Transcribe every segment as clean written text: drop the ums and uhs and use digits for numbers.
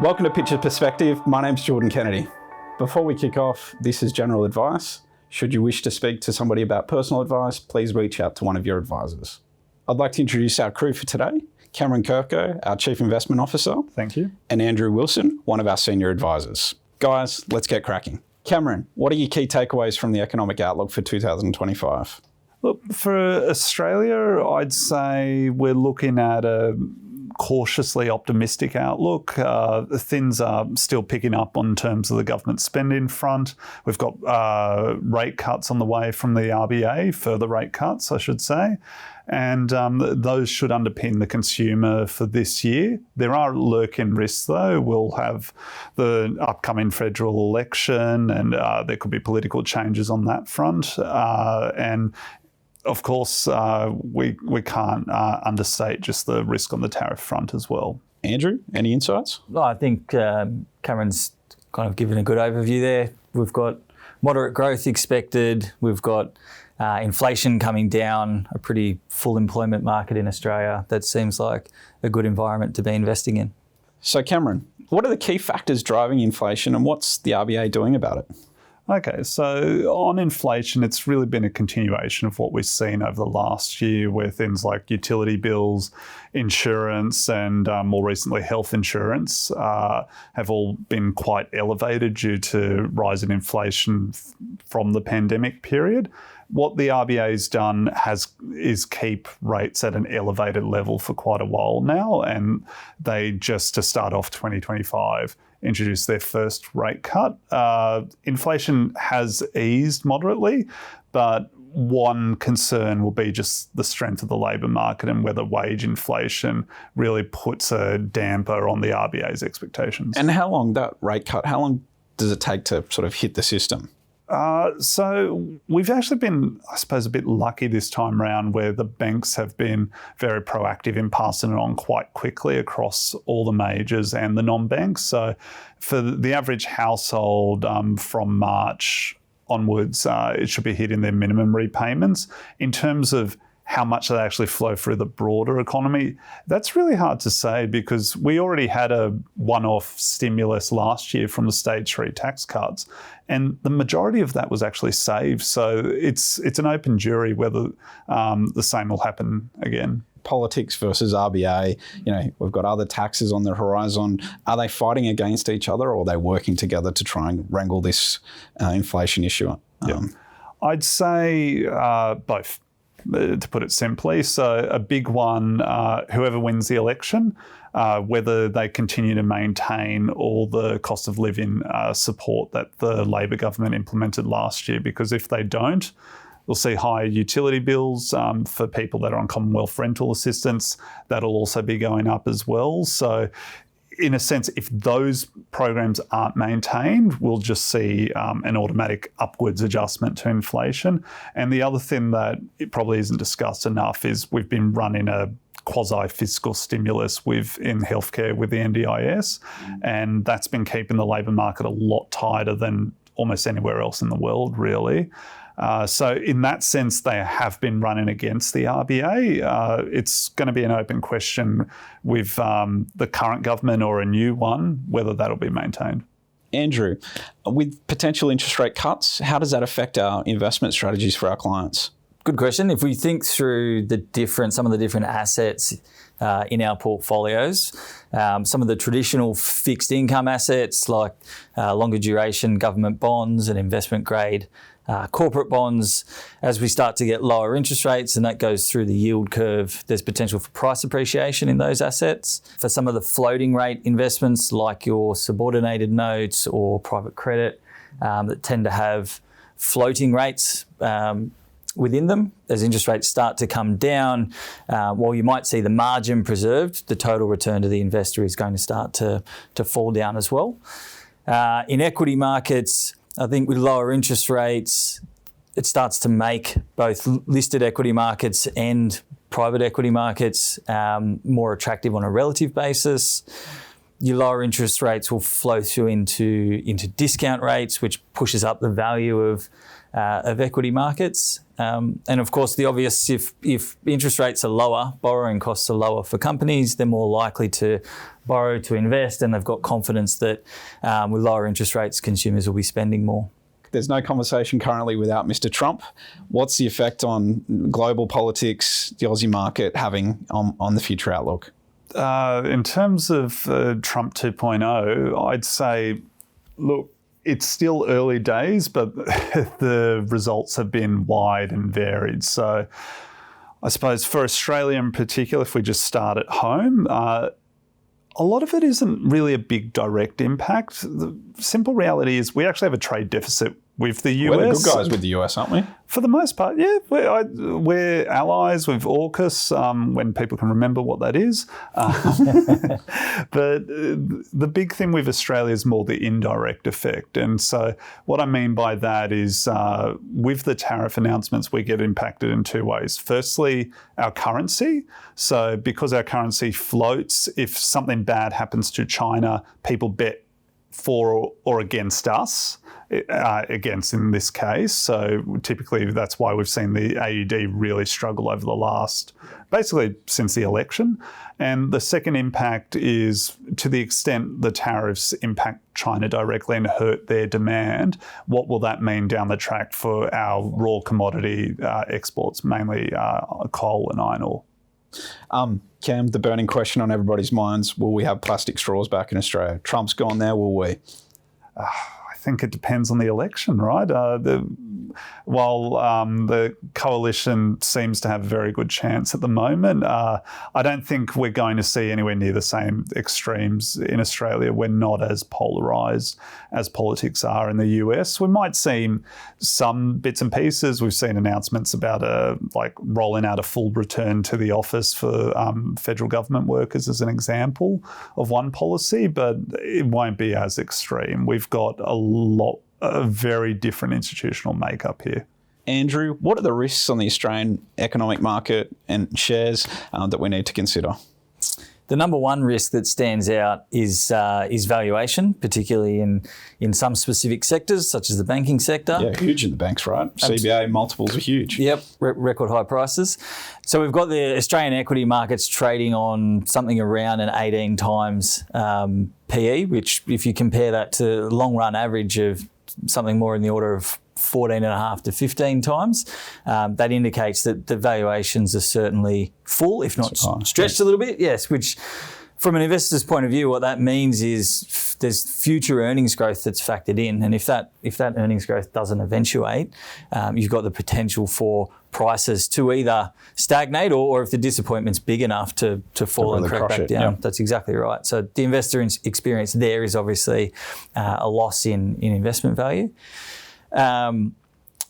Welcome to Pitcher Perspective. My name's Jordan Kennedy. Before we kick off, this is general advice. Should you wish to speak to somebody about personal advice, please reach out to one of your advisors. I'd like to introduce our crew for today. Cameron Kirko, our Chief Investment Officer. Thank you. And Andrew Wilson, one of our Senior Advisors. Guys, let's get cracking. Cameron, what are your key takeaways from the economic outlook for 2025? Look, for Australia, I'd say we're looking at a cautiously optimistic outlook. Things are still picking up on terms of the government spending front. We've got rate cuts on the way from the RBA, further rate cuts, I should say. And those should underpin the consumer for this year. There are lurking risks, though. We'll have the upcoming federal election, and there could be political changes on that front. And of course, we can't understate just the risk on the tariff front as well. Andrew, any insights? Well, I think Cameron's kind of given a good overview there. We've got moderate growth expected. We've got inflation coming down, a pretty full employment market in Australia. That seems like a good environment to be investing in. So Cameron, what are the key factors driving inflation and what's the RBA doing about it? Okay, so on inflation, it's really been a continuation of what we've seen over the last year, where things like utility bills, insurance, and more recently health insurance have all been quite elevated due to rising inflation from the pandemic period. What the RBA's done is keep rates at an elevated level for quite a while now, and they just, to start off 2025, introduced their first rate cut. Inflation has eased moderately, but one concern will be just the strength of the labour market and whether wage inflation really puts a damper on the RBA's expectations. And how long does it take to sort of hit the system? So we've actually been, I suppose, a bit lucky this time around, where the banks have been very proactive in passing it on quite quickly across all the majors and the non-banks. So for the average household from March onwards, it should be hitting their minimum repayments. In terms of how much they actually flow through the broader economy, that's really hard to say, because we already had a one-off stimulus last year from the stage 3 tax cuts, and the majority of that was actually saved. So it's an open jury whether the same will happen again. Politics versus RBA, we've got other taxes on the horizon. Are they fighting against each other, or are they working together to try and wrangle this inflation issue? I'd say both, to put it simply. So a big one, whoever wins the election, whether they continue to maintain all the cost of living support that the Labor government implemented last year, because if they don't, we'll see higher utility bills for people that are on Commonwealth rental assistance. That'll also be going up as well. So in a sense, if those programs aren't maintained, we'll just see an automatic upwards adjustment to inflation. And the other thing that it probably isn't discussed enough is we've been running a quasi-fiscal stimulus in healthcare with the NDIS, and that's been keeping the labour market a lot tighter than almost anywhere else in the world, really. So in that sense, they have been running against the RBA. It's going to be an open question with the current government or a new one, whether that'll be maintained. Andrew, with potential interest rate cuts, how does that affect our investment strategies for our clients? Good question. If we think through some of the different assets in our portfolios, some of the traditional fixed income assets like longer duration government bonds and investment grade corporate bonds, as we start to get lower interest rates and that goes through the yield curve, there's potential for price appreciation in those assets. For some of the floating rate investments like your subordinated notes or private credit that tend to have floating rates within them, as interest rates start to come down, while you might see the margin preserved, the total return to the investor is going to start to fall down as well. In equity markets, I think with lower interest rates, it starts to make both listed equity markets and private equity markets more attractive on a relative basis. your lower interest rates will flow through into discount rates, which pushes up the value of equity markets. And of course, the obvious, if interest rates are lower, borrowing costs are lower for companies, they're more likely to borrow to invest, and they've got confidence that with lower interest rates, consumers will be spending more. There's no conversation currently without Mr. Trump. What's the effect on global politics, the Aussie market having on the future outlook? In terms of Trump 2.0, I'd say, look, it's still early days, but the results have been wide and varied. So I suppose for Australia in particular, if we just start at home, a lot of it isn't really a big direct impact. The simple reality is we actually have a trade deficit with the US. We're the good guys with the US, aren't we? For the most part, yeah. We're allies with AUKUS, when people can remember what that is. But the big thing with Australia is more the indirect effect. And so what I mean by that is with the tariff announcements, we get impacted in two ways. Firstly, our currency. So because our currency floats, if something bad happens to China, people bet for or against us, against in this case. So typically that's why we've seen the AUD really struggle over the last, basically since the election. And the second impact is to the extent the tariffs impact China directly and hurt their demand, what will that mean down the track for our raw commodity exports, mainly coal and iron ore? Cam, the burning question on everybody's minds, will we have plastic straws back in Australia? Trump's gone there, will we? I think it depends on the election, right? While the coalition seems to have a very good chance at the moment, I don't think we're going to see anywhere near the same extremes in Australia. We're not as polarised as politics are in the US. We might see some bits and pieces. We've seen announcements about like rolling out a full return to the office for federal government workers as an example of one policy, but it won't be as extreme. We've got a very different institutional makeup here. Andrew, what are the risks on the Australian economic market and shares that we need to consider? The number one risk that stands out is valuation, particularly in some specific sectors, such as the banking sector. Yeah, huge in the banks, right? CBA multiples are huge. Yep, record high prices. So we've got the Australian equity markets trading on something around an 18 times PE, which if you compare that to long run average of something more in the order of 14.5 to 15 times, that indicates that the valuations are certainly full, if not stretched a little bit. Yes, which from an investor's point of view, what that means is there's future earnings growth that's factored in, and if that earnings growth doesn't eventuate, you've got the potential for prices to either stagnate or if the disappointment's big enough to fall and crack back down. Yeah. That's exactly right. So the investor experience there is obviously a loss in investment value.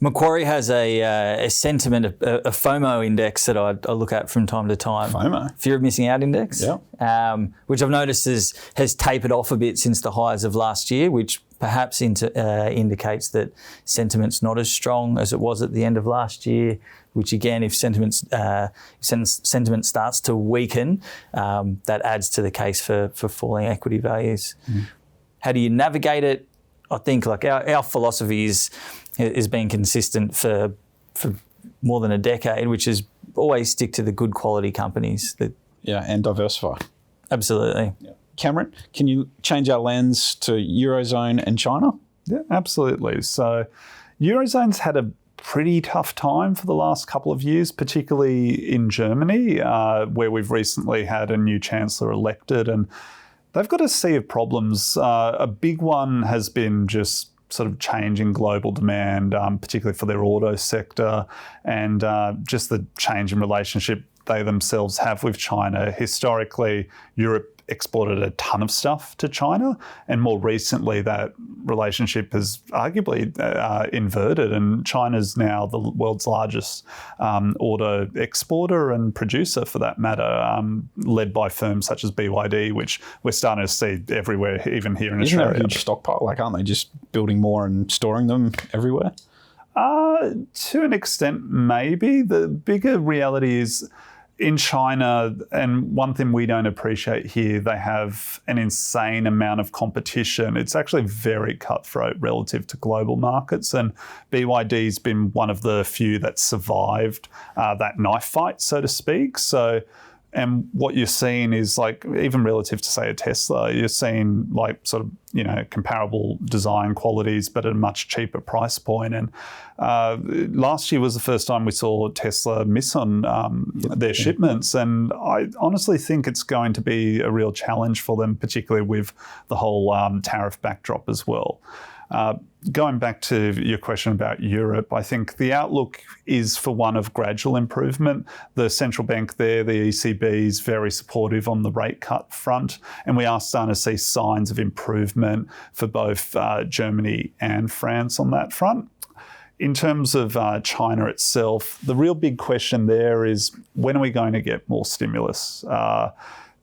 Macquarie has a sentiment, a FOMO index that I look at from time to time. FOMO? Fear of missing out index. Yeah. Which I've noticed has tapered off a bit since the highs of last year, which perhaps indicates that sentiment's not as strong as it was at the end of last year, which again, if sentiment starts to weaken, that adds to the case for falling equity values. How do you navigate it? I think like our philosophy has been consistent for more than a decade, which is always stick to the good quality companies. And diversify. Absolutely. Yeah. Cameron, can you change our lens to Eurozone and China? Yeah, absolutely. So Eurozone's had a pretty tough time for the last couple of years, particularly in Germany, where we've recently had a new chancellor elected, and they've got a sea of problems. A big one has been just sort of change in global demand, particularly for their auto sector, and just the change in relationship they themselves have with China. Historically, Europe exported a ton of stuff to China, and more recently that relationship has arguably inverted, and China's now the world's largest auto exporter and producer for that matter, led by firms such as BYD, which we're starting to see everywhere, even here in Australia. Isn't there a huge stockpile? Like, aren't they just building more and storing them everywhere? To an extent, maybe. The bigger reality is in China, and one thing we don't appreciate here, they have an insane amount of competition. It's actually very cutthroat relative to global markets, and BYD's been one of the few that survived that knife fight, so to speak. So, and what you're seeing is like, even relative to say a Tesla, you're seeing like sort of, comparable design qualities, but at a much cheaper price point. And last year was the first time we saw Tesla miss on their shipments. And I honestly think it's going to be a real challenge for them, particularly with the whole tariff backdrop as well. Going back to your question about Europe, I think the outlook is for one of gradual improvement. The central bank there, the ECB, is very supportive on the rate cut front, and we are starting to see signs of improvement for both Germany and France on that front. In terms of China itself, the real big question there is, when are we going to get more stimulus?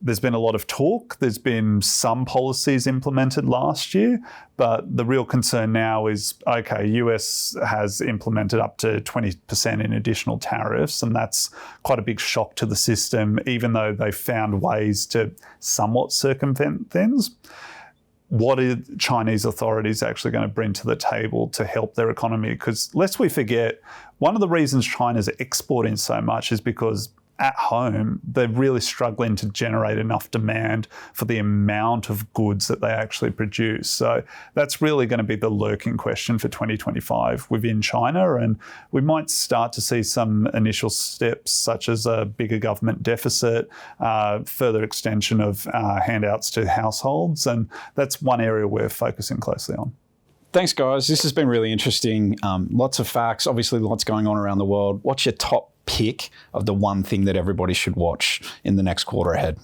There's been a lot of talk. There's been some policies implemented last year, but the real concern now is, okay, US has implemented up to 20% in additional tariffs, and that's quite a big shock to the system, even though they've found ways to somewhat circumvent things. What are Chinese authorities actually going to bring to the table to help their economy? Because lest we forget, one of the reasons China's exporting so much is because at home, they're really struggling to generate enough demand for the amount of goods that they actually produce. So that's really going to be the lurking question for 2025 within China. And we might start to see some initial steps, such as a bigger government deficit, further extension of handouts to households. And that's one area we're focusing closely on. Thanks, guys. This has been really interesting. Lots of facts, obviously lots going on around the world. What's your top pick of the one thing that everybody should watch in the next quarter ahead?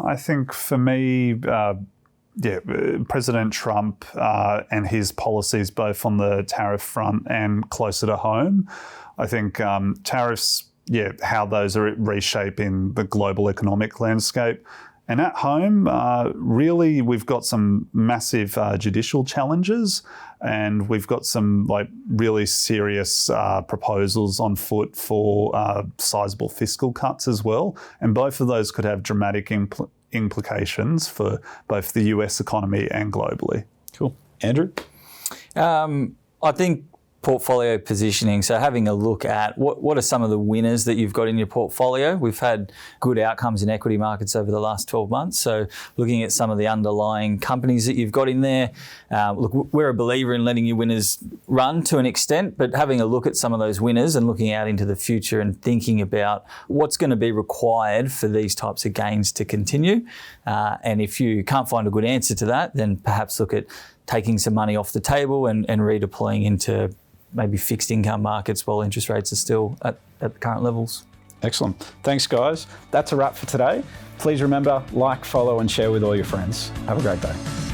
I think for me, President Trump and his policies, both on the tariff front and closer to home. I think tariffs, how those are reshaping the global economic landscape. And at home, really, we've got some massive judicial challenges, and we've got some really serious proposals on foot for sizable fiscal cuts as well. And both of those could have dramatic implications for both the US economy and globally. Cool. Andrew? I think portfolio positioning. So having a look at what are some of the winners that you've got in your portfolio. We've had good outcomes in equity markets over the last 12 months. So looking at some of the underlying companies that you've got in there. Look, we're a believer in letting your winners run to an extent, but having a look at some of those winners and looking out into the future and thinking about what's going to be required for these types of gains to continue. And if you can't find a good answer to that, then perhaps look at taking some money off the table and redeploying into maybe fixed income markets while interest rates are still at the current levels. Excellent. Thanks, guys. That's a wrap for today. Please remember, like, follow, and share with all your friends. Have a great day.